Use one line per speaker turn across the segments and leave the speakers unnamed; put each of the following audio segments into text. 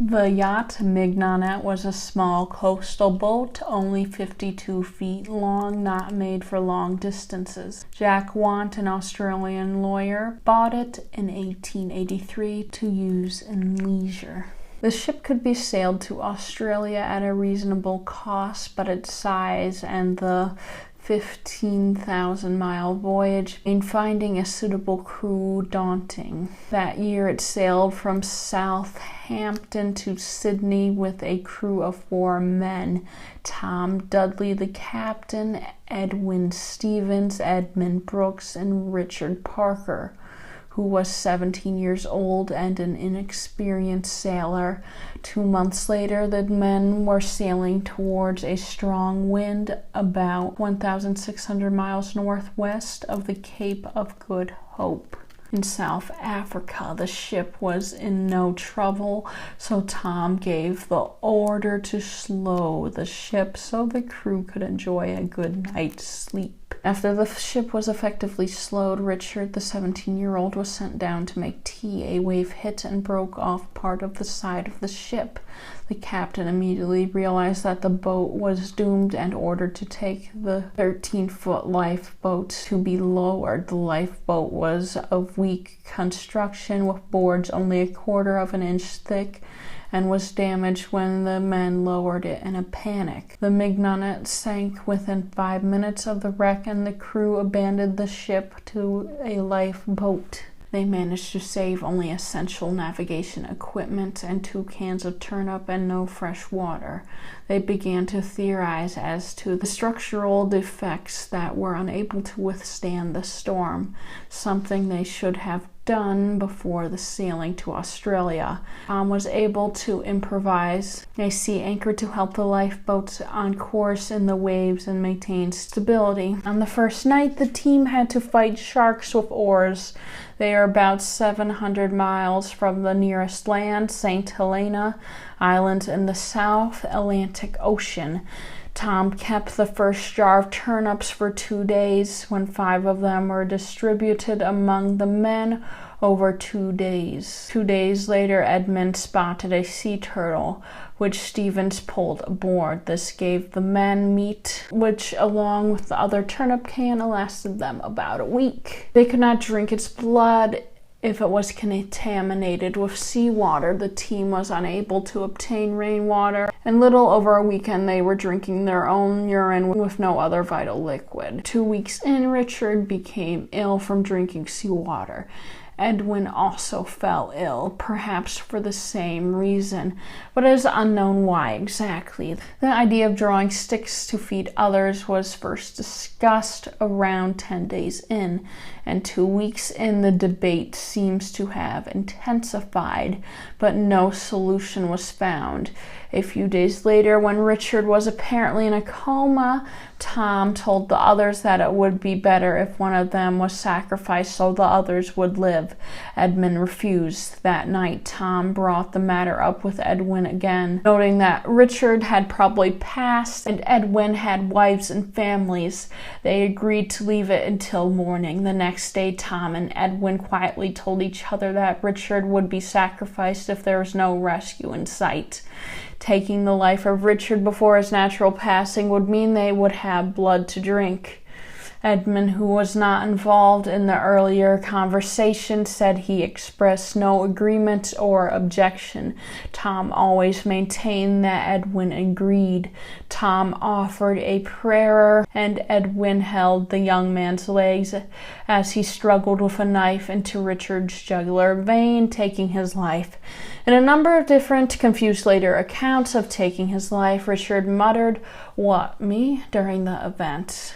The yacht Mignonet was a small coastal boat, only 52 feet long, not made for long distances. Jack Want, an Australian lawyer, bought it in 1883 to use in leisure. The ship could be sailed to Australia at a reasonable cost, but its size and the 15,000-mile voyage made finding a suitable crew daunting. That year it sailed from Southampton to Sydney with a crew of 4 men: Tom Dudley, the captain, Edwin Stevens, Edmund Brooks, and Richard Parker, who was 17 years old and an inexperienced sailor. 2 months later, the men were sailing towards a strong wind about 1,600 miles northwest of the Cape of Good Hope. In South Africa, the ship was in no trouble, so Tom gave the order to slow the ship so the crew could enjoy a good night's sleep. After the ship was effectively slowed, Richard, the 17-year-old, was sent down to make tea. A wave hit and broke off part of the side of the ship. The captain immediately realized that the boat was doomed and ordered to take the 13-foot lifeboat to be lowered. The lifeboat was of weak construction, with boards only 1/4 of an inch thick, and was damaged when the men lowered it in a panic. The Mignonet sank within 5 minutes of the wreck, and the crew abandoned the ship to a lifeboat. They managed to save only essential navigation equipment and 2 cans of turnip and no fresh water. They began to theorize as to the structural defects that were unable to withstand the storm, something they should have done before the sailing to Australia. Tom was able to improvise a sea anchor to help the lifeboats on course in the waves and maintain stability. On the first night, the team had to fight sharks with oars. They are about 700 miles from the nearest land, St. Helena Island in the South Atlantic Ocean. Tom kept the first jar of turnips for 2 days, when 5 of them were distributed among the men over 2 days. 2 days later, Edmund spotted a sea turtle, which Stevens pulled aboard. This gave the men meat, which, along with the other turnip can, lasted them about a week. They could not drink its blood if it was contaminated with seawater. The team was unable to obtain rainwater. In little over a weekend, they were drinking their own urine with no other vital liquid. 2 weeks in, Richard became ill from drinking seawater. Edwin also fell ill, perhaps for the same reason, but it is unknown why exactly. The idea of drawing sticks to feed others was first discussed around 10 days in, and 2 weeks in, the debate seems to have intensified, but no solution was found. A few days later, when Richard was apparently in a coma, Tom told the others that it would be better if one of them was sacrificed so the others would live. Edmund refused. That night, Tom brought the matter up with Edwin again, noting that Richard had probably passed and Edwin had wives and families. They agreed to leave it until morning. The next day, Tom and Edwin quietly told each other that Richard would be sacrificed if there was no rescue in sight. Taking the life of Richard before his natural passing would mean they would have blood to drink. Edmund, who was not involved in the earlier conversation, said he expressed no agreement or objection. Tom always maintained that Edwin agreed. Tom offered a prayer, and Edwin held the young man's legs as he struggled with a knife into Richard's jugular vein, taking his life. In a number of different, confused later accounts of taking his life, Richard muttered, "What, me?" during the event.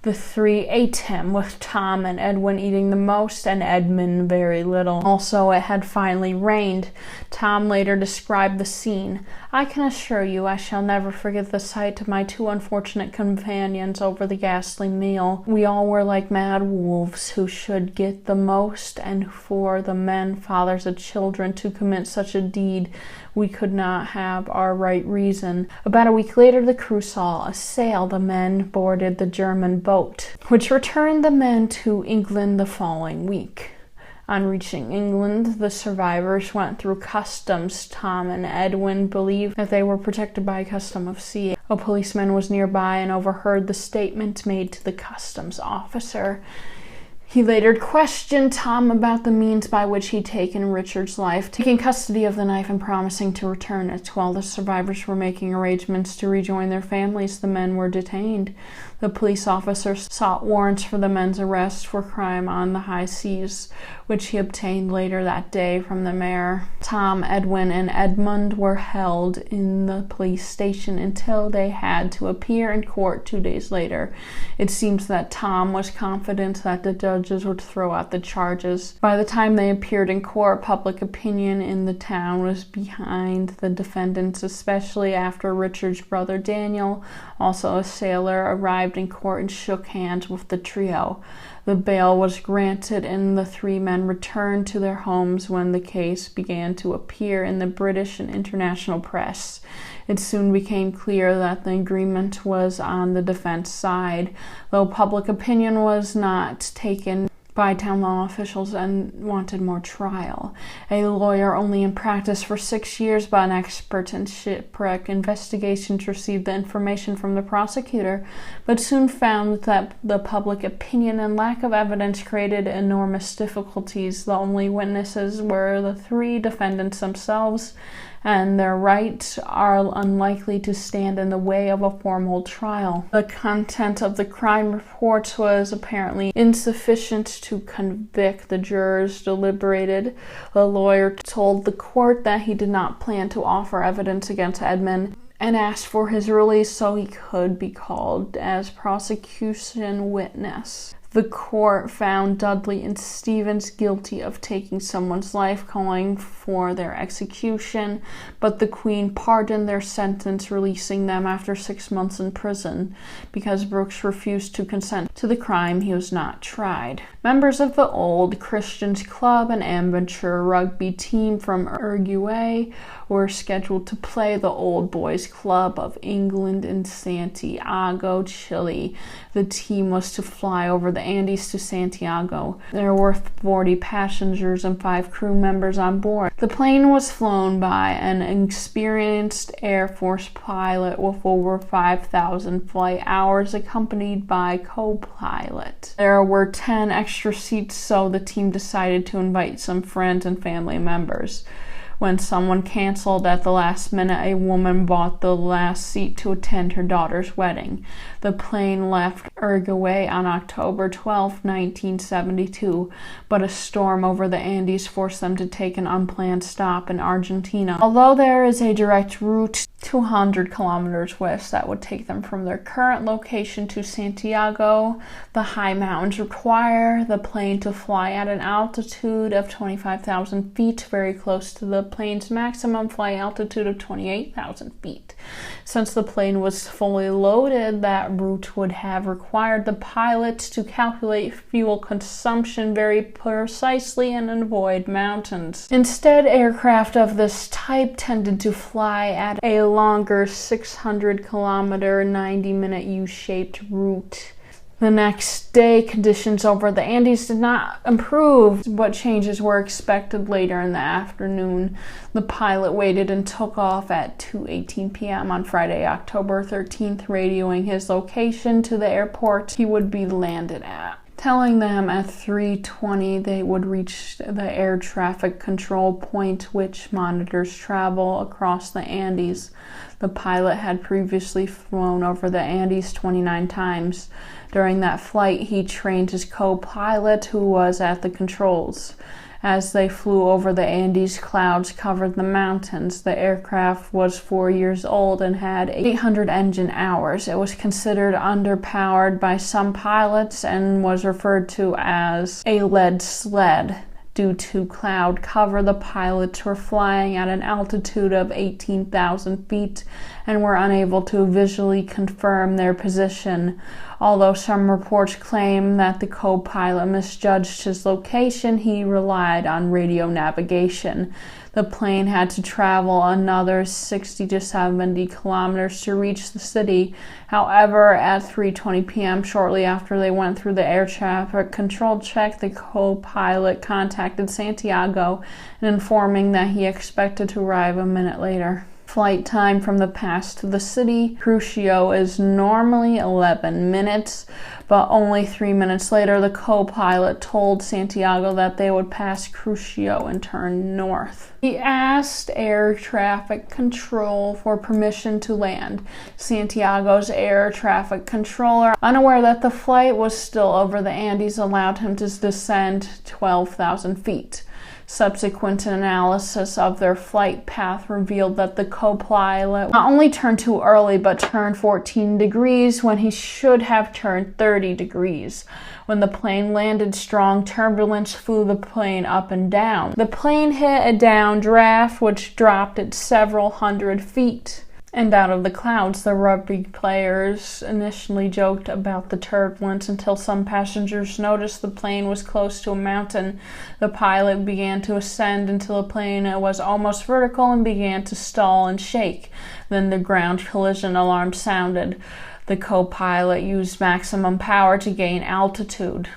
The 3 ate him, with Tom and Edwin eating the most and Edmund very little. Also, it had finally rained. Tom later described the scene. "I can assure you I shall never forget the sight of my 2 unfortunate companions over the ghastly meal. We all were like mad wolves who should get the most, and for the men, fathers and children, to commit such a deed, we could not have our right reason." About a week later, the crew saw a sail. The men boarded the German boat, which returned the men to England the following week. On reaching England, the survivors went through customs. Tom and Edwin believed that they were protected by a custom of sea. A policeman was nearby and overheard the statement made to the customs officer. He later questioned Tom about the means by which he'd taken Richard's life, taking custody of the knife and promising to return it. While the survivors were making arrangements to rejoin their families, the men were detained. The police officer sought warrants for the men's arrest for crime on the high seas, which he obtained later that day from the mayor. Tom, Edwin, and Edmund were held in the police station until they had to appear in court 2 days later. It seems that Tom was confident that the judges would throw out the charges. By the time they appeared in court, public opinion in the town was behind the defendants, especially after Richard's brother Daniel, also a sailor, arrived in court and shook hands with the trio. The bail was granted and the three men returned to their homes when the case began to appear in the British and international press. It soon became clear that the agreement was on the defense side, though public opinion was not taken by town law officials and wanted more trial. A lawyer only in practice for 6 years, but an expert in shipwreck investigations, received the information from the prosecutor, but soon found that the public opinion and lack of evidence created enormous difficulties. The only witnesses were the three defendants themselves, and their rights are unlikely to stand in the way of a formal trial. The content of the crime reports was apparently insufficient to convict. The jurors deliberated. The lawyer told the court that he did not plan to offer evidence against Edmund and asked for his release so he could be called as prosecution witness. The court found Dudley and Stevens guilty of taking someone's life, calling for their execution, but the Queen pardoned their sentence, releasing them after 6 months in prison. Because Brooks refused to consent to the crime, he was not tried. Members of the Old Christians Club, an amateur rugby team from Uruguay, were scheduled to play the Old Boys Club of England in Santiago, Chile. The team was to fly over the Andes to Santiago. There were 40 passengers and 5 crew members on board. The plane was flown by an experienced Air Force pilot with over 5,000 flight hours, accompanied by a co-pilot. There were 10 extra seats, so the team decided to invite some friends and family members. When someone canceled at the last minute, a woman bought the last seat to attend her daughter's wedding. The plane left Uruguay on October 12, 1972, but a storm over the Andes forced them to take an unplanned stop in Argentina. Although there is a direct route 200 kilometers west that would take them from their current location to Santiago, the high mountains require the plane to fly at an altitude of 25,000 feet, very close to the plane's maximum flight altitude of 28,000 feet. Since the plane was fully loaded, that route would have required the pilots to calculate fuel consumption very precisely and avoid mountains. Instead, aircraft of this type tended to fly at a longer 600-kilometer, 90-minute U-shaped route. The next day, conditions over the Andes did not improve, but changes were expected later in the afternoon. The pilot waited and took off at 2:18 p.m. on Friday, October 13th, radioing his location to the airport he would be landed at, telling them at 3:20 they would reach the air traffic control point, which monitors travel across the Andes. The pilot had previously flown over the Andes 29 times. During that flight, he trained his co-pilot, who was at the controls. As they flew over the Andes, clouds covered the mountains. The aircraft was 4 years old and had 800 engine hours. It was considered underpowered by some pilots and was referred to as a lead sled. Due to cloud cover, the pilots were flying at an altitude of 18,000 feet and were unable to visually confirm their position. Although some reports claim that the co-pilot misjudged his location, he relied on radio navigation. The plane had to travel another 60 to 70 kilometers to reach the city. However, at 3:20 p.m., shortly after they went through the air traffic control check, the co-pilot contacted Santiago and informing that he expected to arrive a minute later. Flight time from the pass to the city, Crucio, is normally 11 minutes, but only 3 minutes later, the co-pilot told Santiago that they would pass Crucio and turn north. He asked air traffic control for permission to land. Santiago's air traffic controller, unaware that the flight was still over the Andes, allowed him to descend 12,000 feet. Subsequent analysis of their flight path revealed that the co-pilot not only turned too early, but turned 14 degrees when he should have turned 30 degrees. When the plane landed, strong turbulence flew the plane up and down. The plane hit a downdraft, which dropped it several hundred feet. And out of the clouds, the rugby players initially joked about the turbulence until some passengers noticed the plane was close to a mountain. The pilot began to ascend until the plane was almost vertical and began to stall and shake. Then the ground collision alarm sounded. The co-pilot used maximum power to gain altitude.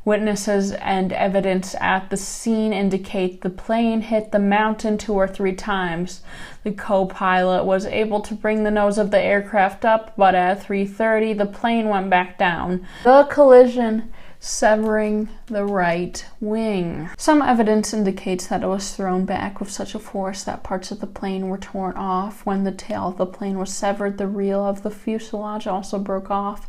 Witnesses and evidence at the scene indicate the plane hit the mountain 2 or 3 times. The co-pilot was able to bring the nose of the aircraft up, but at 3:30 the plane went back down. The collision severing the right wing. Some evidence indicates that it was thrown back with such a force that parts of the plane were torn off. When the tail of the plane was severed, the reel of the fuselage also broke off,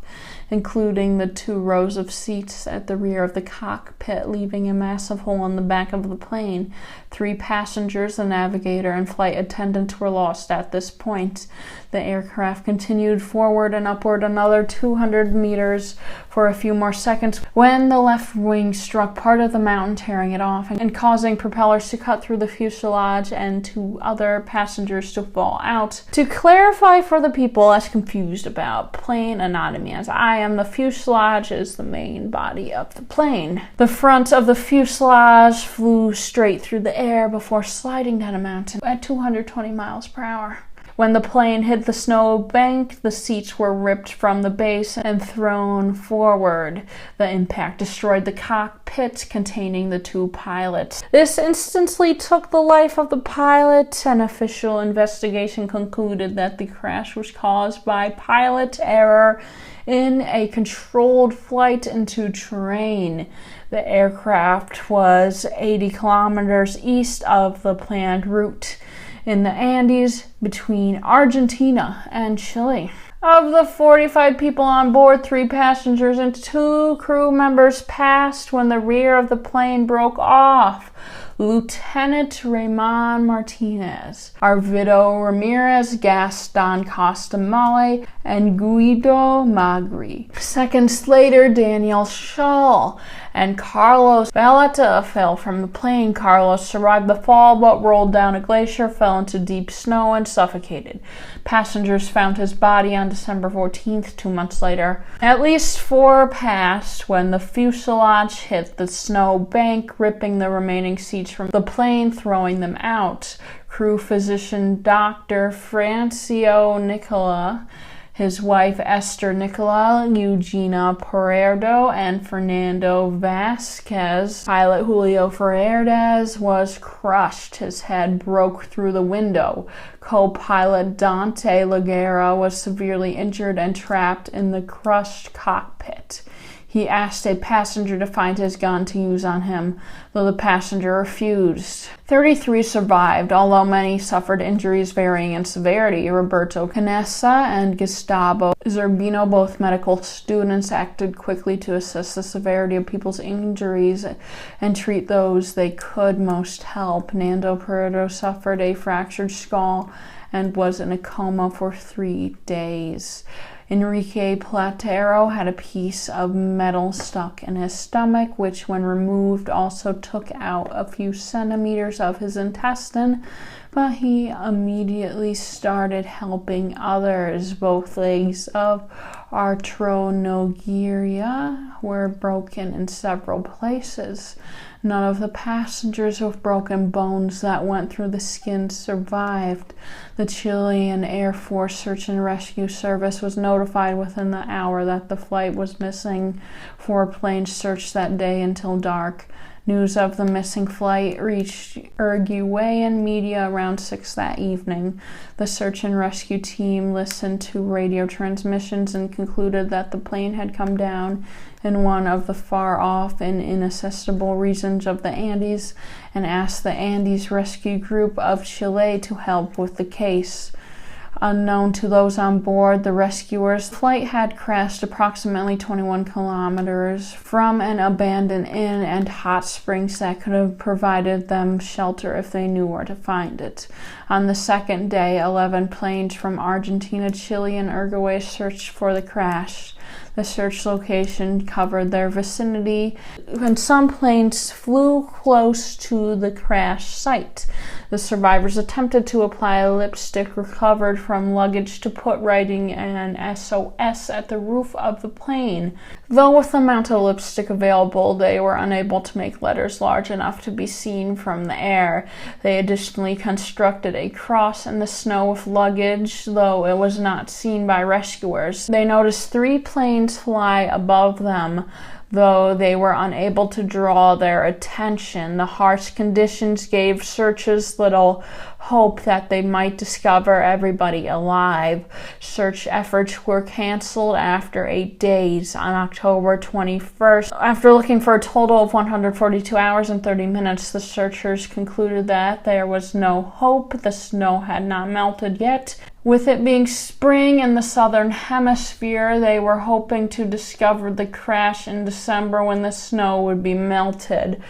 including the 2 rows of seats at the rear of the cockpit, leaving a massive hole in the back of the plane. 3 passengers, the navigator, and flight attendants were lost at this point. The aircraft continued forward and upward another 200 meters for a few more seconds when the left wing struck part of the mountain, tearing it off and causing propellers to cut through the fuselage and 2 other passengers to fall out. To clarify for the people as confused about plane anatomy as I am, the fuselage is the main body of the plane. The front of the fuselage flew straight through the air before sliding down a mountain at 220 miles per hour. When the plane hit the snow bank, the seats were ripped from the base and thrown forward. The impact destroyed the cockpit containing the 2 pilots. This instantly took the life of the pilot. An official investigation concluded that the crash was caused by pilot error in a controlled flight into terrain. The aircraft was 80 kilometers east of the planned route in the Andes between Argentina and Chile. Of the 45 people on board, 3 passengers and 2 crew members passed when the rear of the plane broke off. Lieutenant Raymond Martinez, Arvido Ramirez, Gaston Costamale, and Guido Magri. Seconds later, Daniel Schull and Carlos Valletta fell from the plane. Carlos survived the fall but rolled down a glacier, fell into deep snow, and suffocated. Passengers found his body on December 14th, 2 months later. At least 4 passed when the fuselage hit the snow bank, ripping the remaining seats from the plane, throwing them out. Crew physician Dr. Francio Nicola, his wife Esther Nicola, Eugenia Paredes, and Fernando Vasquez. Pilot Julio Ferreras was crushed. His head broke through the window. Co-pilot Dante Laguerra was severely injured and trapped in the crushed cockpit. He asked a passenger to find his gun to use on him, though the passenger refused. 33 survived, although many suffered injuries varying in severity. Roberto Canessa and Gustavo Zerbino, both medical students, acted quickly to assess the severity of people's injuries and treat those they could most help. Nando Paredes suffered a fractured skull and was in a coma for 3 days. Enrique Platero had a piece of metal stuck in his stomach, which when removed also took out a few centimeters of his intestine, but he immediately started helping others. Both legs of Arturo Nogueira were broken in several places. None of the passengers with broken bones that went through the skin survived. The Chilean Air Force Search and Rescue Service was notified within the hour that the flight was missing. 4 planes searched that day until dark. News of the missing flight reached Uruguayan media around 6 that evening. The search and rescue team listened to radio transmissions and concluded that the plane had come down in one of the far-off and inaccessible regions of the Andes and asked the Andes Rescue Group of Chile to help with the case. Unknown to those on board, the rescuers' flight had crashed approximately 21 kilometers from an abandoned inn and hot springs that could have provided them shelter if they knew where to find it. On the second day, 11 planes from Argentina, Chile, and Uruguay searched for the crash. The search location covered their vicinity, and some planes flew close to the crash site. The survivors attempted to apply lipstick recovered from luggage to put writing an SOS at the roof of the plane. Though with the amount of lipstick available, they were unable to make letters large enough to be seen from the air. They additionally constructed a cross in the snow with luggage, though it was not seen by rescuers. They noticed 3 planes fly above them, though they were unable to draw their attention. The harsh conditions gave searchers little hope that they might discover everybody alive. Search efforts were canceled after 8 days. On October 21st, after looking for a total of 142 hours and 30 minutes, the searchers concluded that there was no hope. The snow had not melted yet. With it being spring in the southern hemisphere, they were hoping to discover the crash in December when the snow would be melted.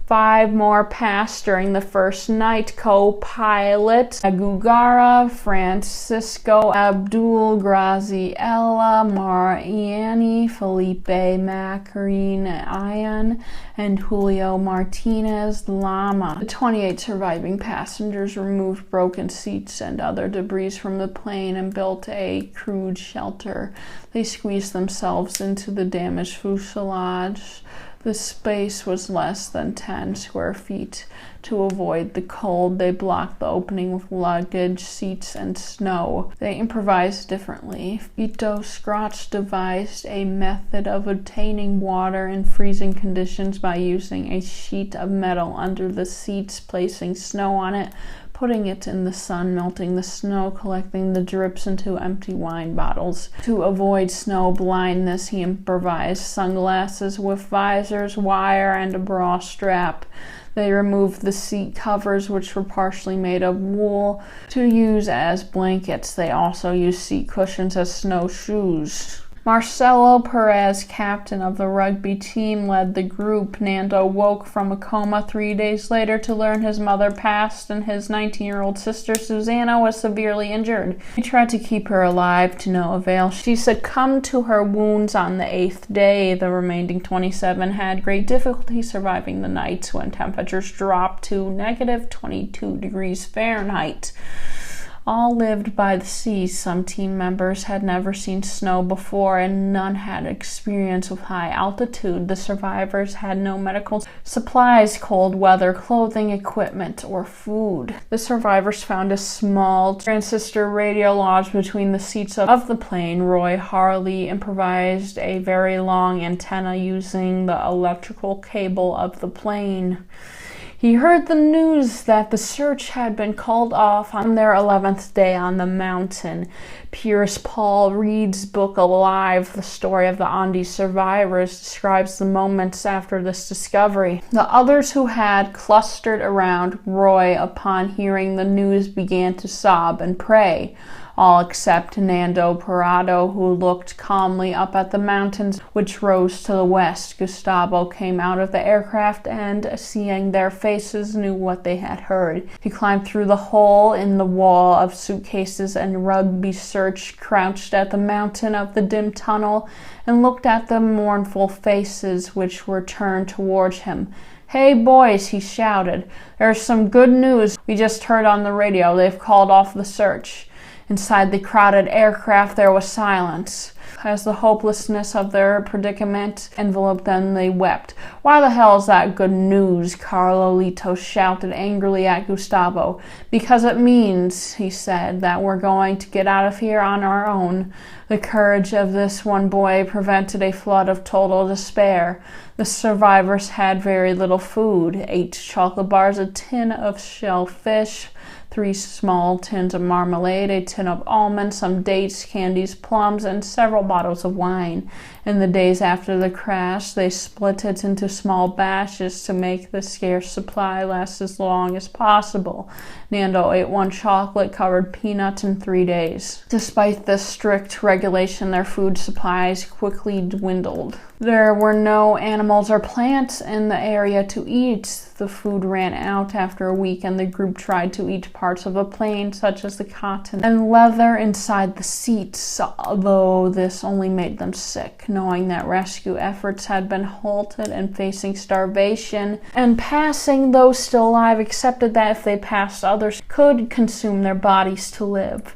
5 more passed during the first night. Co-pilot Agugara, Francisco Abdul Graziella Mariani, Felipe Macarena, and Julio Martinez Lama. The 28 surviving passengers removed broken seats and other debris from the plane and built a crude shelter. They squeezed themselves into the damaged fuselage. The space was less than 10 square feet. To avoid the cold, they blocked the opening with luggage, seats, and snow. They improvised differently. Vito Scratch devised a method of obtaining water in freezing conditions by using a sheet of metal under the seats, placing snow on it, putting it in the sun, melting the snow, collecting the drips into empty wine bottles. To avoid snow blindness, he improvised sunglasses with visors, wire, and a bra strap. They removed the seat covers, which were partially made of wool, to use as blankets. They also used seat cushions as snowshoes. Marcelo Perez, captain of the rugby team, led the group. Nando woke from a coma 3 days later to learn his mother passed and his 19-year-old sister Susanna was severely injured. He tried to keep her alive to no avail. She succumbed to her wounds on the 8th day. The remaining 27 had great difficulty surviving the night when temperatures dropped to negative 22 degrees Fahrenheit. All lived by the sea. Some team members had never seen snow before, and none had experience with high altitude. The survivors had no medical supplies, cold weather, clothing, equipment, or food. The survivors found a small transistor radio lodged between the seats of the plane. Roy Harley improvised a very long antenna using the electrical cable of the plane. He heard the news that the search had been called off on their 11th day on the mountain. Pierce Paul Reed's book Alive, the story of the Andes survivors, describes the moments after this discovery. The others who had clustered around Roy upon hearing the news began to sob and pray. All except Nando Parado, who looked calmly up at the mountains which rose to the west. Gustavo came out of the aircraft and, seeing their faces, knew what they had heard. He climbed through the hole in the wall of suitcases and rugby search, crouched at the mountain of the dim tunnel, and looked at the mournful faces which were turned towards him. "Hey boys," he shouted, "there's some good news. We just heard on the radio they've called off the search." Inside the crowded aircraft there was silence. As the hopelessness of their predicament enveloped them, they wept. "Why the hell is that good news?" Carlolito shouted angrily at Gustavo. "Because it means," he said, "that we're going to get out of here on our own." The courage of this one boy prevented a flood of total despair. The survivors had very little food: 8 chocolate bars, a tin of shellfish, 3 small tins of marmalade, a tin of almonds, some dates, candies, plums, and several bottles of wine. In the days after the crash, they split it into small batches to make the scarce supply last as long as possible. Nando ate 1 chocolate-covered peanut in 3 days. Despite this strict regulation, their food supplies quickly dwindled. There were no animals or plants in the area to eat. The food ran out after a week, and the group tried to eat parts of a plane, such as the cotton and leather inside the seats, although this only made them sick. Knowing that rescue efforts had been halted and facing starvation and passing, those still alive accepted that if they passed, others could consume their bodies to live.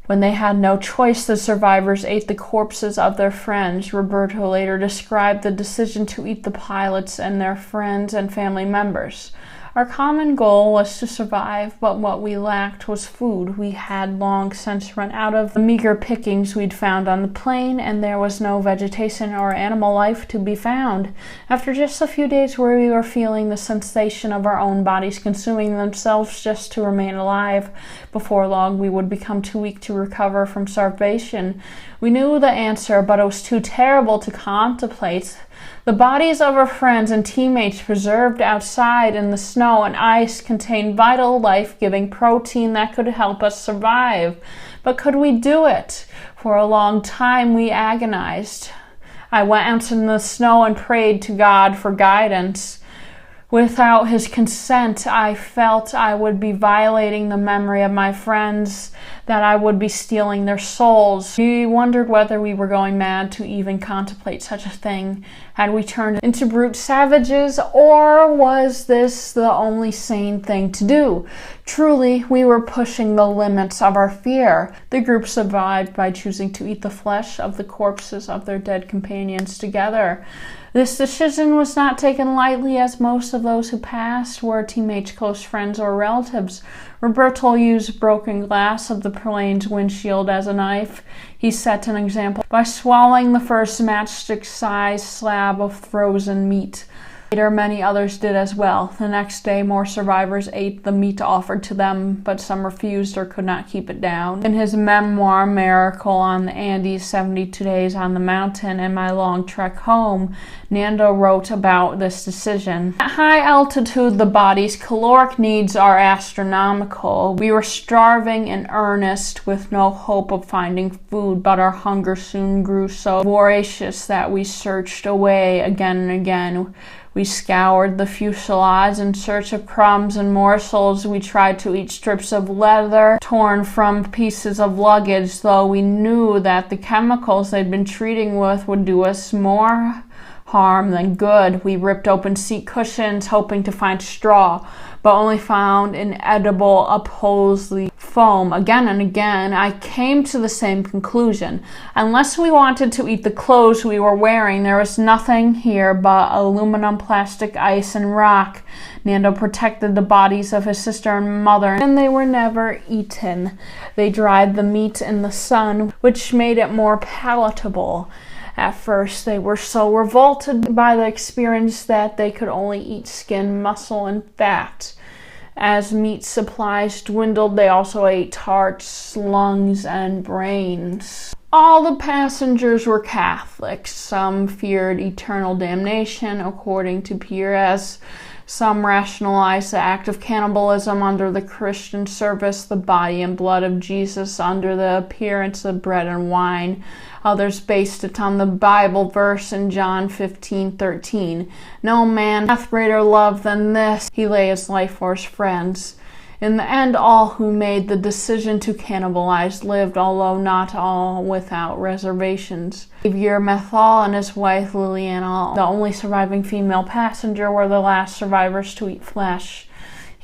When they had no choice, the survivors ate the corpses of their friends. Roberto later described the decision to eat the pilots and their friends and family members. Our common goal was to survive, but what we lacked was food. We had long since run out of the meager pickings we'd found on the plane, and there was no vegetation or animal life to be found. After just a few days where we were feeling the sensation of our own bodies consuming themselves just to remain alive, before long we would become too weak to recover from starvation. We knew the answer, but it was too terrible to contemplate. The bodies of our friends and teammates preserved outside in the snow and ice contained vital, life-giving protein that could help us survive. But could we do it? For a long time we agonized. I went out in the snow and prayed to God for guidance. Without his consent, I felt I would be violating the memory of my friends, that I would be stealing their souls. We wondered whether we were going mad to even contemplate such a thing. Had we turned into brute savages, or was this the only sane thing to do? Truly, we were pushing the limits of our fear. The group survived by choosing to eat the flesh of the corpses of their dead companions together. This decision was not taken lightly, as most of those who passed were teammates, close friends, or relatives. Roberto used broken glass of the plane's windshield as a knife. He set an example by swallowing the first matchstick-sized slab of frozen meat. Later, many others did as well. The next day, more survivors ate the meat offered to them, but some refused or could not keep it down. In his memoir, Miracle on the Andes, 72 Days on the Mountain, and My Long Trek Home, Nando wrote about this decision. At high altitude, the body's caloric needs are astronomical. We were starving in earnest with no hope of finding food, but our hunger soon grew so voracious that we searched away again and again. We scoured the fuselage in search of crumbs and morsels. We tried to eat strips of leather torn from pieces of luggage, though we knew that the chemicals they'd been treating with would do us more harm than good. We ripped open seat cushions, hoping to find straw, but only found inedible upholstery foam. Again and again, I came to the same conclusion. Unless we wanted to eat the clothes we were wearing, there was nothing here but aluminum, plastic, ice, and rock. Nando protected the bodies of his sister and mother, and they were never eaten. They dried the meat in the sun, which made it more palatable. At first, they were so revolted by the experience that they could only eat skin, muscle, and fat. As meat supplies dwindled, they also ate hearts, lungs, and brains. All the passengers were Catholics. Some feared eternal damnation, according to Pires. Some rationalized the act of cannibalism under the Christian service, the body and blood of Jesus under the appearance of bread and wine. Others based it on the Bible verse in John 15:13. No man hath greater love than this, he lay his life for his friends. In the end, all who made the decision to cannibalize lived, although not all without reservations. Xavier Methal and his wife Liliana, the only surviving female passenger, were the last survivors to eat flesh.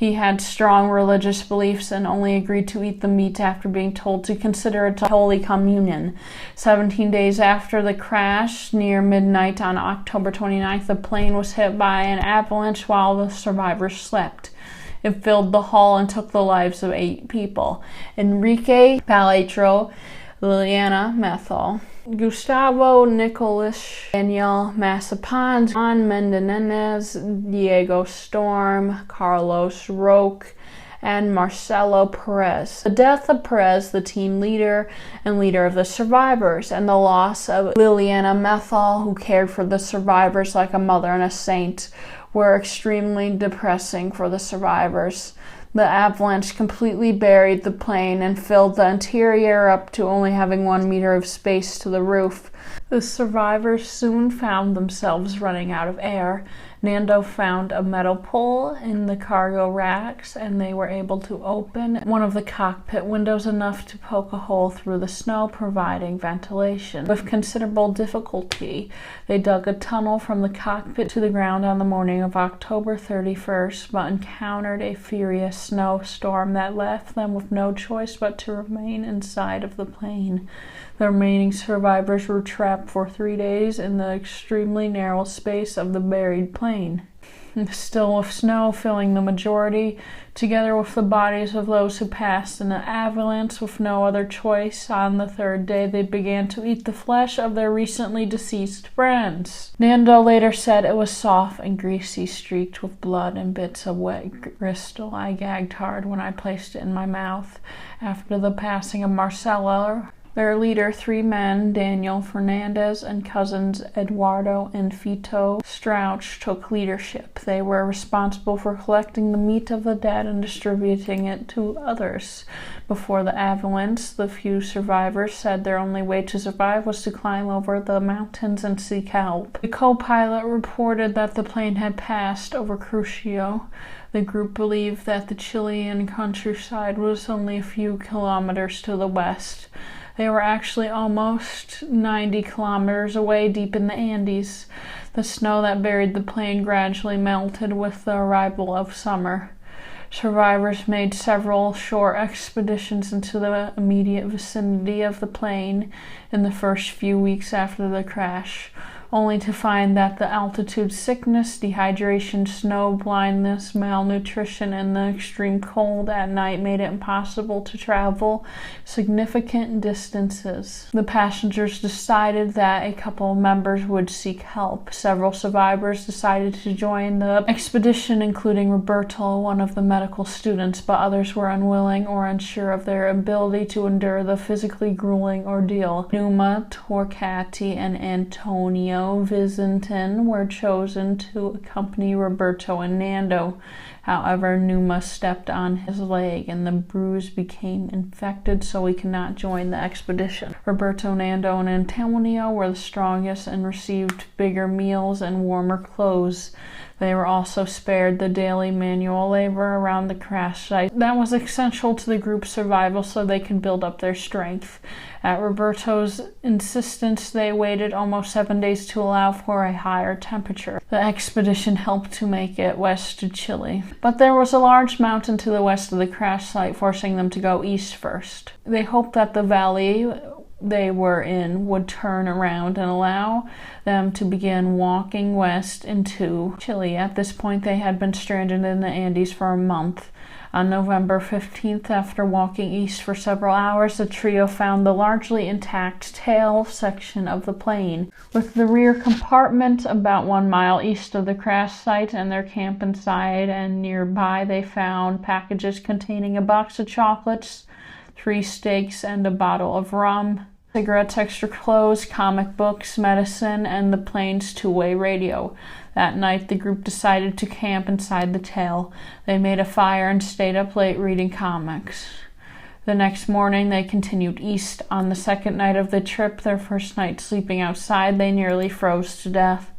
He had strong religious beliefs and only agreed to eat the meat after being told to consider it a Holy Communion. 17 days after the crash, near midnight on October 29th, the plane was hit by an avalanche while the survivors slept. It filled the hull and took the lives of 8 people. Enrique Paletro, Liliana Methel, Gustavo Nicolas, Daniel Masapan, Juan Mendez, Diego Storm, Carlos Roque, and Marcelo Perez. The death of Perez, the team leader and leader of the survivors, and the loss of Liliana Methel, who cared for the survivors like a mother and a saint, were extremely depressing for the survivors. The avalanche completely buried the plane and filled the interior up to only having 1 meter of space to the roof. The survivors soon found themselves running out of air. Nando found a metal pole in the cargo racks, and they were able to open one of the cockpit windows enough to poke a hole through the snow, providing ventilation. With considerable difficulty, they dug a tunnel from the cockpit to the ground on the morning of October 31st, but encountered a furious snowstorm that left them with no choice but to remain inside of the plane. The remaining survivors were trapped for 3 days in the extremely narrow space of the buried plane. Still with snow filling the majority, together with the bodies of those who passed in the avalanche with no other choice, on the 3rd day they began to eat the flesh of their recently deceased friends. Nando later said it was soft and greasy, streaked with blood and bits of wet gristle. I gagged hard when I placed it in my mouth. After the passing of Marcelo, their leader, 3 men, Daniel Fernandez, and cousins Eduardo and Fito Strauch, took leadership. They were responsible for collecting the meat of the dead and distributing it to others. Before the avalanche, the few survivors said their only way to survive was to climb over the mountains and seek help. The co-pilot reported that the plane had passed over Crucio. The group believed that the Chilean countryside was only a few kilometers to the west. They were actually almost 90 kilometers away, deep in the Andes. The snow that buried the plane gradually melted with the arrival of summer. Survivors made several short expeditions into the immediate vicinity of the plane in the first few weeks after the crash, only to find that the altitude sickness, dehydration, snow blindness, malnutrition, and the extreme cold at night made it impossible to travel significant distances. The passengers decided that a couple of members would seek help. Several survivors decided to join the expedition, including Roberto, one of the medical students, but others were unwilling or unsure of their ability to endure the physically grueling ordeal. Numa Torcati and Antonio Vizintin were chosen to accompany Roberto and Nando. However, Numa stepped on his leg and the bruise became infected, so he could not join the expedition. Roberto, Nando, and Antonio were the strongest and received bigger meals and warmer clothes. They were also spared the daily manual labor around the crash site that was essential to the group's survival so they could build up their strength. At Roberto's insistence, they waited almost 7 days to allow for a higher temperature. The expedition helped to make it west to Chile. But there was a large mountain to the west of the crash site, forcing them to go east first. They hoped that the valley they were in would turn around and allow them to begin walking west into Chile. At this point, they had been stranded in the Andes for a month. On November 15th, after walking east for several hours, the trio found the largely intact tail section of the plane, with the rear compartment about 1 mile east of the crash site and their camp inside, and nearby they found packages containing a box of chocolates, 3 steaks, and a bottle of rum, cigarettes, extra clothes, comic books, medicine, and the plane's 2-way radio. That night, the group decided to camp inside the tail. They made a fire and stayed up late reading comics. The next morning, they continued east. On the second night of the trip, their first night sleeping outside, they nearly froze to death.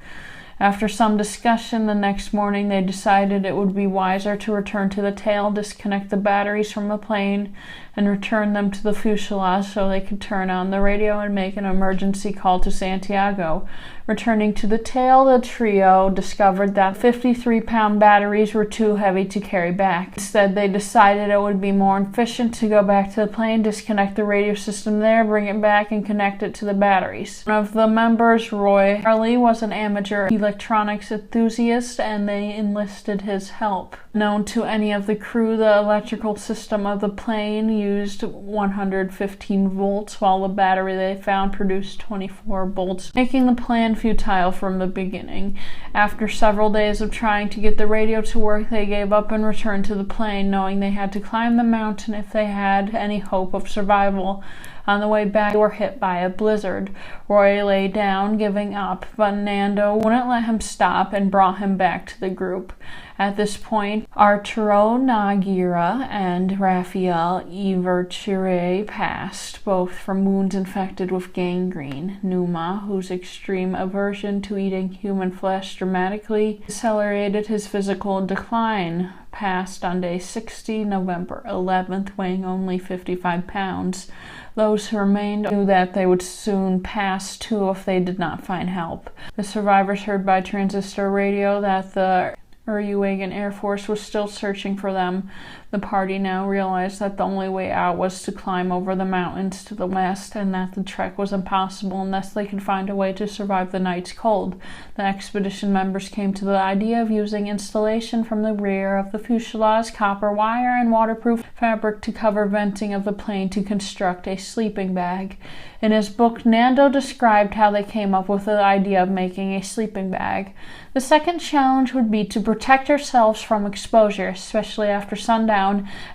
After some discussion, the next morning they decided it would be wiser to return to the tail, disconnect the batteries from the plane, and return them to the fuselage so they could turn on the radio and make an emergency call to Santiago. Returning to the tail, the trio discovered that 53-pound batteries were too heavy to carry back. Instead, they decided it would be more efficient to go back to the plane, disconnect the radio system there, bring it back, and connect it to the batteries. One of the members, Roy Harley, was an amateur electronics enthusiast, and they enlisted his help. Known to any of the crew, the electrical system of the plane used 115 volts, while the battery they found produced 24 volts, making the plan futile from the beginning. After several days of trying to get the radio to work, they gave up and returned to the plane, knowing they had to climb the mountain if they had any hope of survival. On the way back, they were hit by a blizzard. Roy lay down, giving up, but Nando wouldn't let him stop and brought him back to the group. At this point, Arturo Nogueira and Rafael Iverture passed, both from wounds infected with gangrene. Numa, whose extreme aversion to eating human flesh dramatically accelerated his physical decline, passed on day 60, November 11th, weighing only 55 pounds. Those who remained knew that they would soon pass too if they did not find help. The survivors heard by transistor radio that the Uruguayan Air Force was still searching for them. The party now realized that the only way out was to climb over the mountains to the west, and that the trek was impossible unless they could find a way to survive the night's cold. The expedition members came to the idea of using insulation from the rear of the fuselage, copper wire, and waterproof fabric to cover venting of the plane to construct a sleeping bag. In his book, Nando described how they came up with the idea of making a sleeping bag. The second challenge would be to protect ourselves from exposure, especially after sundown.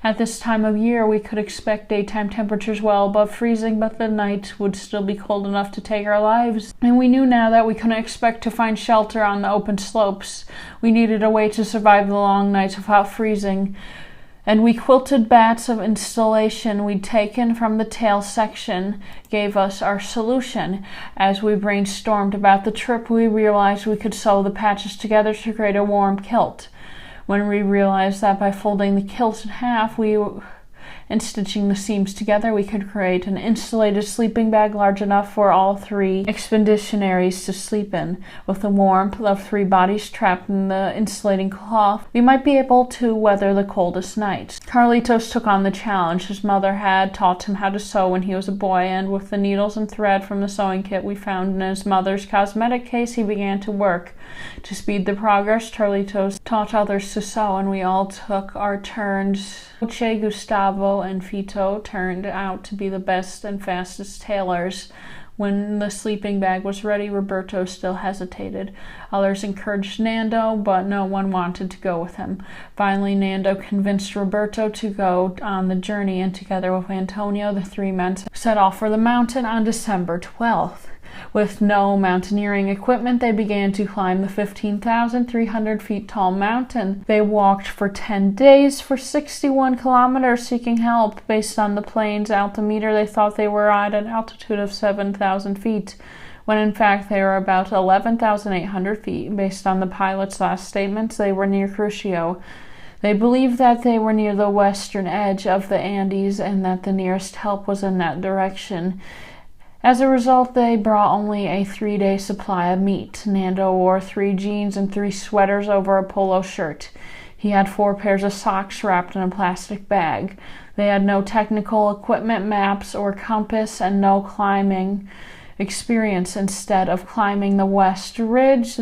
At this time of year, we could expect daytime temperatures well above freezing, but the night would still be cold enough to take our lives. And we knew now that we couldn't expect to find shelter on the open slopes. We needed a way to survive the long nights without freezing. And we quilted bats of insulation we'd taken from the tail section gave us our solution. As we brainstormed about the trip, we realized we could sew the patches together to create a warm kilt. When we realized that by folding the kilt in half and stitching the seams together, we could create an insulated sleeping bag large enough for all three expeditionaries to sleep in. With the warmth of three bodies trapped in the insulating cloth, we might be able to weather the coldest nights. Carlitos took on the challenge. His mother had taught him how to sew when he was a boy, and with the needles and thread from the sewing kit we found in his mother's cosmetic case, he began to work. To speed the progress, Carlitos taught others to sew, and we all took our turns. Che, Gustavo, and Fito turned out to be the best and fastest tailors. When the sleeping bag was ready, Roberto still hesitated. Others encouraged Nando, but no one wanted to go with him. Finally, Nando convinced Roberto to go on the journey, and together with Antonio, the three men set off for the mountain on December 12th. With no mountaineering equipment, they began to climb the 15,300 feet tall mountain. They walked for 10 days for 61 kilometers seeking help. Based on the plane's altimeter, they thought they were at an altitude of 7,000 feet, when in fact they were about 11,800 feet. Based on the pilot's last statements, they were near Crucio. They believed that they were near the western edge of the Andes and that the nearest help was in that direction. As a result, they brought only a 3-day supply of meat. Nando wore 3 jeans and 3 sweaters over a polo shirt. He had 4 pairs of socks wrapped in a plastic bag. They had no technical equipment, maps, or compass, and no climbing experience. Instead of climbing the West Ridge,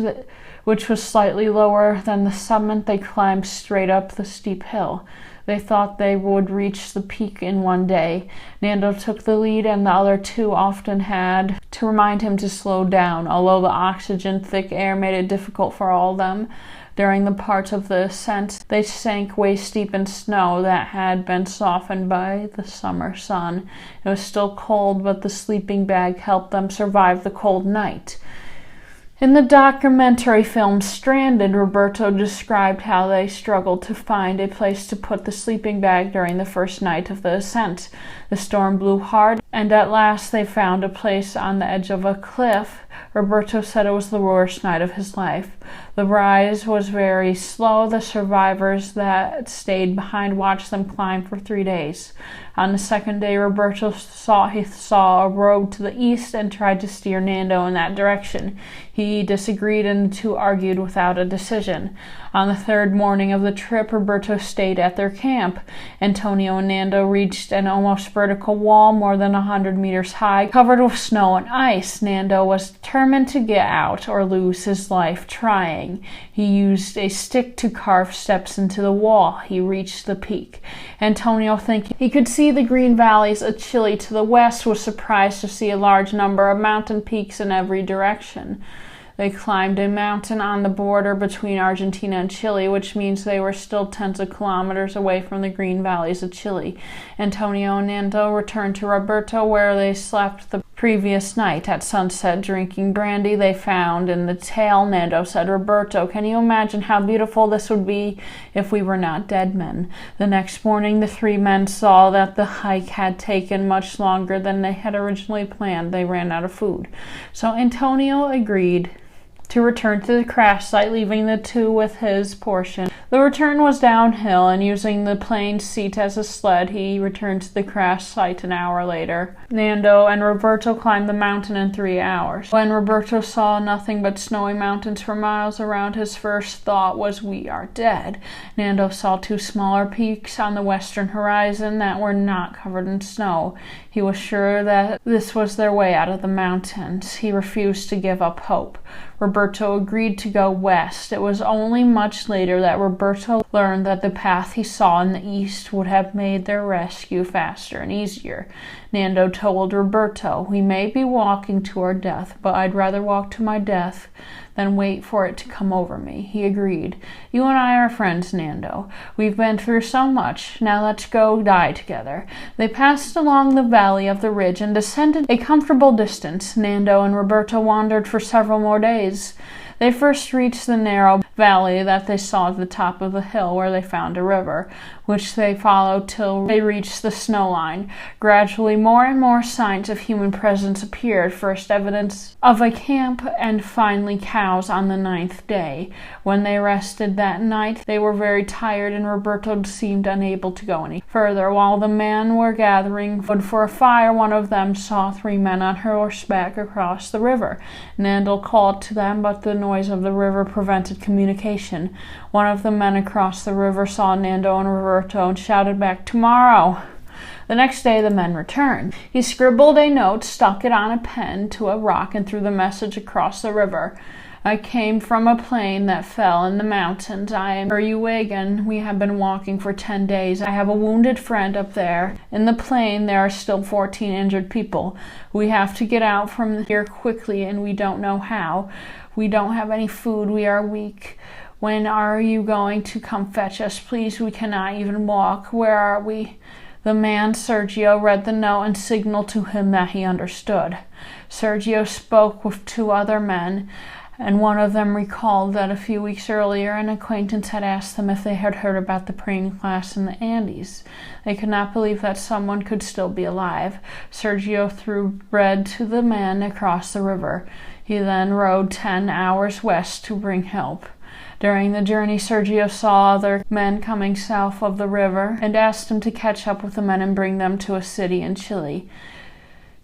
which was slightly lower than the summit, they climbed straight up the steep hill. They thought they would reach the peak in one day. Nando took the lead, and the other 2 often had to remind him to slow down, although the oxygen-thick air made it difficult for all of them. During the parts of the ascent, they sank waist-deep in snow that had been softened by the summer sun. It was still cold, but the sleeping bag helped them survive the cold night. In the documentary film Stranded, Roberto described how they struggled to find a place to put the sleeping bag during the first night of the ascent. The storm blew hard, and at last they found a place on the edge of a cliff. Roberto said it was the worst night of his life. The rise was very slow. The survivors that stayed behind watched them climb for 3 days. On the second day, Roberto saw a road to the east and tried to steer Nando in that direction. He disagreed and the two argued without a decision. On the third morning of the trip, Roberto stayed at their camp. Antonio and Nando reached an almost vertical wall more than 100 meters high, covered with snow and ice. Nando was determined to get out or lose his life trying. He used a stick to carve steps into the wall. He reached the peak. Antonio, thinking he could see the green valleys of Chile to the west, was surprised to see a large number of mountain peaks in every direction. They climbed a mountain on the border between Argentina and Chile, which means they were still tens of kilometers away from the green valleys of Chile. Antonio and Nando returned to Roberto, where they slept the previous night. At sunset, drinking brandy they found in the tail, Nando said, "Roberto, can you imagine how beautiful this would be if we were not dead men?" The next morning, the three men saw that the hike had taken much longer than they had originally planned. They ran out of food. So Antonio agreed to return to the crash site, leaving the two with his portion. The return was downhill, and using the plane seat as a sled, he returned to the crash site an hour later. Nando and Roberto climbed the mountain in 3 hours. When Roberto saw nothing but snowy mountains for miles around, his first thought was, "We are dead." Nando saw two smaller peaks on the western horizon that were not covered in snow. He was sure that this was their way out of the mountains. He refused to give up hope. Roberto agreed to go west. It was only much later that Roberto learned that the path he saw in the east would have made their rescue faster and easier. Nando told Roberto, "We may be walking to our death, but I'd rather walk to my death than wait for it to come over me." He agreed. "You and I are friends, Nando. We've been through so much. Now let's go die together." They passed along the valley of the ridge and descended a comfortable distance. Nando and Roberto wandered for several more days. They first reached the narrow valley that they saw at the top of the hill, where they found a river, which they followed till they reached the snow line. Gradually, more and more signs of human presence appeared, first evidence of a camp and finally cows on the 9th day. When they rested that night, they were very tired, and Roberto seemed unable to go any further. While the men were gathering wood for a fire, one of them saw 3 men on horseback across the river. Nando called to them, but the noise of the river prevented communication. One of the men across the river saw Nando and Roberto and shouted back, "Tomorrow." The next day the men returned. He scribbled a note, stuck it on a pen to a rock, and threw the message across the river. "I came from a plane that fell in the mountains. I am Uruguayan. We have been walking for 10 days. I have a wounded friend up there. In the plane there are still 14 injured people. We have to get out from here quickly, and we don't know how. We don't have any food. We are weak. When are you going to come fetch us? Please, we cannot even walk. Where are we?" The man, Sergio, read the note and signaled to him that he understood. Sergio spoke with 2 other men, and one of them recalled that a few weeks earlier an acquaintance had asked them if they had heard about the praying class in the Andes. They could not believe that someone could still be alive. Sergio threw bread to the men across the river. He then rode 10 hours west to bring help. During the journey, Sergio saw other men coming south of the river and asked him to catch up with the men and bring them to a city in Chile.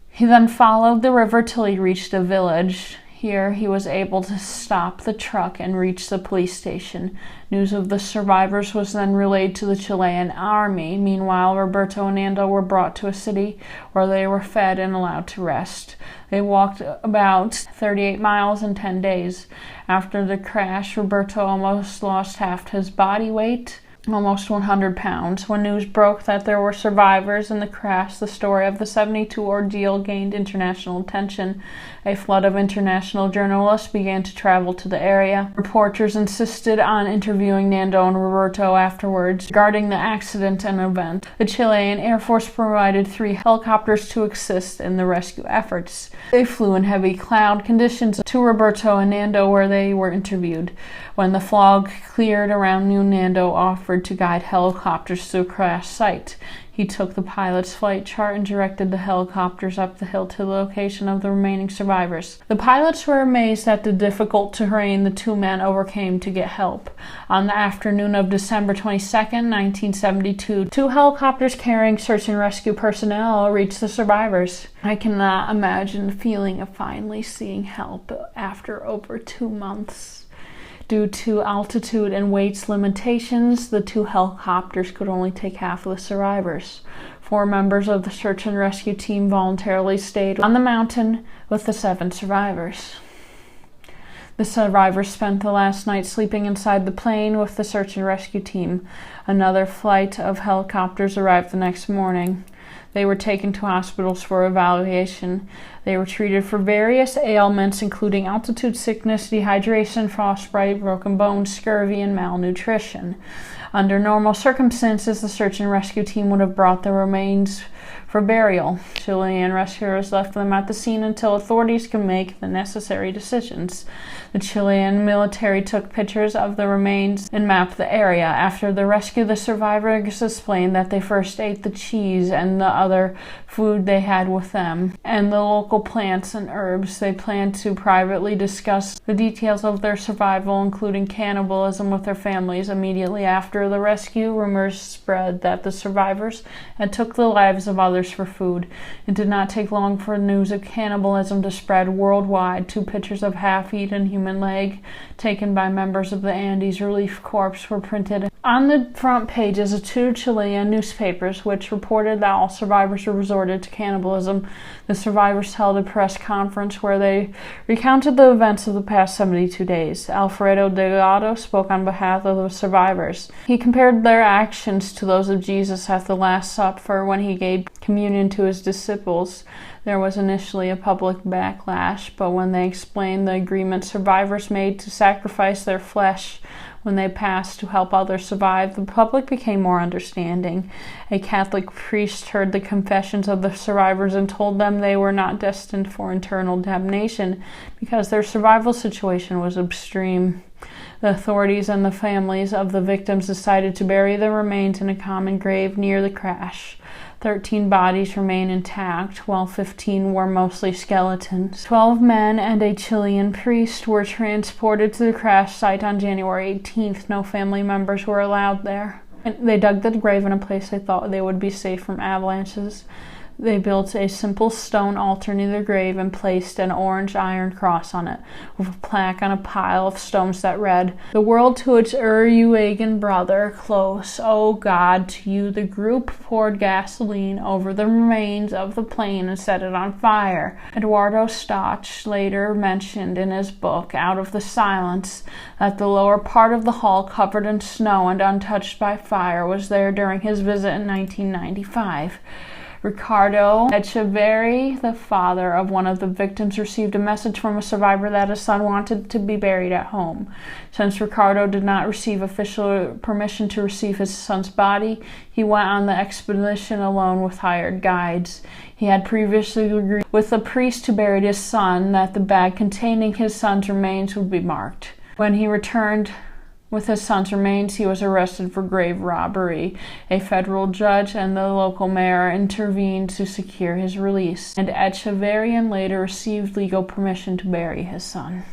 He then followed the river till he reached a village. Here he was able to stop the truck and reach the police station. News of the survivors was then relayed to the Chilean army. Meanwhile, Roberto and Nando were brought to a city where they were fed and allowed to rest. They walked about 38 miles in 10 days. After the crash, Roberto almost lost half his body weight. almost 100 pounds. When news broke that there were survivors in the crash, the story of the 72 ordeal gained international attention. A flood of international journalists began to travel to the area. Reporters insisted on interviewing Nando and Roberto afterwards regarding the accident and event. The Chilean Air Force provided 3 helicopters to assist in the rescue efforts. They flew in heavy cloud conditions to Roberto and Nando, where they were interviewed. When the fog cleared around noon, Nando offered to guide helicopters to the crash site. He took the pilot's flight chart and directed the helicopters up the hill to the location of the remaining survivors. The pilots were amazed at the difficult terrain the 2 men overcame to get help. On the afternoon of December 22nd, 1972, 2 helicopters carrying search and rescue personnel reached the survivors. I cannot imagine the feeling of finally seeing help after over 2 months. Due to altitude and weight limitations, the 2 helicopters could only take half of the survivors. 4 members of the search and rescue team voluntarily stayed on the mountain with the 7 survivors. The survivors spent the last night sleeping inside the plane with the search and rescue team. Another flight of helicopters arrived the next morning. They were taken to hospitals for evaluation. They were treated for various ailments, including altitude sickness, dehydration, frostbite, broken bones, scurvy, and malnutrition. Under normal circumstances, the search and rescue team would have brought the remains for burial. Chilean rescuers left them at the scene until authorities could make the necessary decisions. The Chilean military took pictures of the remains and mapped the area. After the rescue, the survivors explained that they first ate the cheese and the other food they had with them, and the local plants and herbs. They planned to privately discuss the details of their survival, including cannibalism, with their families. Immediately after the rescue, rumors spread that the survivors had took the lives of others for food. It did not take long for news of cannibalism to spread worldwide. 2 pictures of half-eaten human leg taken by members of the Andes Relief Corps were printed on the front pages of 2 Chilean newspapers, which reported that all survivors were resorted to cannibalism. The survivors held a press conference where they recounted the events of the past 72 days. Alfredo Delgado spoke on behalf of the survivors. He compared their actions to those of Jesus at the Last Supper when he gave communion to his disciples. There was initially a public backlash, but when they explained the agreement survivors made to sacrifice their flesh when they passed to help others survive, the public became more understanding. A Catholic priest heard the confessions of the survivors and told them they were not destined for eternal damnation because their survival situation was extreme. The authorities and the families of the victims decided to bury their remains in a common grave near the crash. 13 bodies remain intact, while 15 were mostly skeletons. 12 men and a Chilean priest were transported to the crash site on January 18th. No family members were allowed there. They dug the grave in a place they thought they would be safe from avalanches. They built a simple stone altar near the grave and placed an orange iron cross on it, with a plaque on a pile of stones that read, "The world to its Uruguayan brother, close, O God, to you." The group poured gasoline over the remains of the plane and set it on fire. Eduardo Stoch later mentioned in his book, Out of the Silence, that the lower part of the hull, covered in snow and untouched by fire, was there during his visit in 1995. Ricardo Echeverri, the father of one of the victims, received a message from a survivor that his son wanted to be buried at home. Since Ricardo did not receive official permission to receive his son's body, he went on the expedition alone with hired guides. He had previously agreed with the priest who buried his son that the bag containing his son's remains would be marked. When he returned with his son's remains, he was arrested for grave robbery. A federal judge and the local mayor intervened to secure his release, and Echeverrian later received legal permission to bury his son.